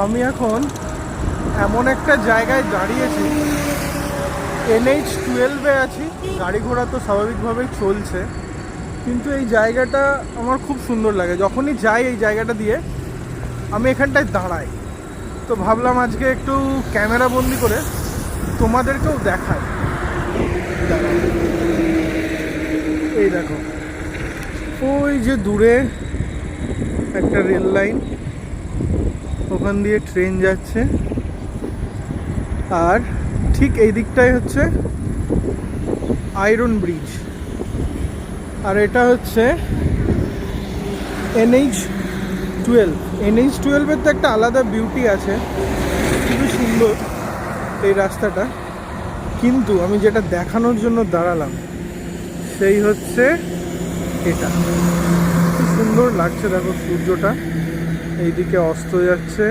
আমি এখন এমন একটা জায়গায় দাঁড়িয়েছি, NH-12-এ আছি। গাড়ি ঘোড়া তো স্বাভাবিকভাবেই চলছে, কিন্তু এই জায়গাটা আমার খুব সুন্দর লাগে। যখনই যাই এই জায়গাটা দিয়ে আমি এখানটায় দাঁড়াই, তো ভাবলাম আজকে একটু ক্যামেরা বন্দি করে তোমাদেরকেও দেখাই। এই দেখো, ওই যে দূরে একটা রেল লাইন, ওখান দিয়ে ট্রেন যাচ্ছে, আর ঠিক এই দিকটাই হচ্ছে আয়রন ব্রিজ। আর এটা হচ্ছে NH-12-এর তো একটা আলাদা বিউটি আছে, খুবই সুন্দর এই রাস্তাটা। কিন্তু আমি যেটা দেখানোর জন্য দাঁড়ালাম সেই হচ্ছে এটা। খুব সুন্দর লাগছে, দেখো সূর্যটা এইদিকে অস্ত যাচ্ছে,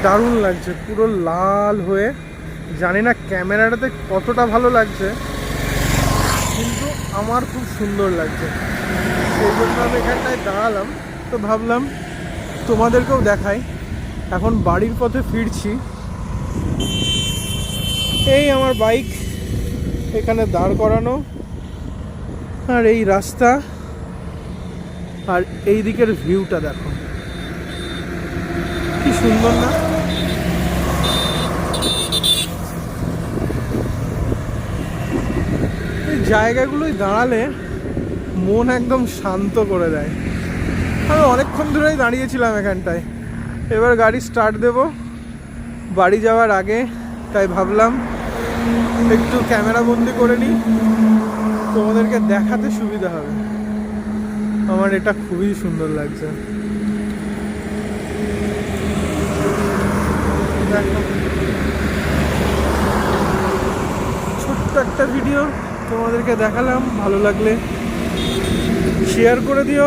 দারুণ লাগছে, পুরো লাল হয়ে। জানি না ক্যামেরাটাতে কতটা ভালো লাগছে, কিন্তু আমার খুব সুন্দর লাগছে। সেই জন্য আমি এখানটায় দাঁড়ালাম, তো ভাবলাম তোমাদেরকেও দেখাই। এখন বাড়ির পথে ফিরছি। এই আমার বাইক এখানে দাঁড় করানো, আর এই রাস্তা, আর এই দিকের ভিউটা দেখো কি সুন্দর না? এই জায়গাগুলোই দাঁড়ালে মন একদম শান্ত করে দেয়। আমি অনেকক্ষণ ধরেই দাঁড়িয়েছিলাম এখানটায়, এবার গাড়ি স্টার্ট দেব বাড়ি যাওয়ার আগে, তাই ভাবলাম একটু ক্যামেরা বন্দি করে নিই, তোমাদেরকে দেখাতে সুবিধা হবে। আমার এটা খুবই সুন্দর লাগছে। ছোট্ট একটা ভিডিও তোমাদেরকে দেখালাম, ভালো লাগলে শেয়ার করে দিও।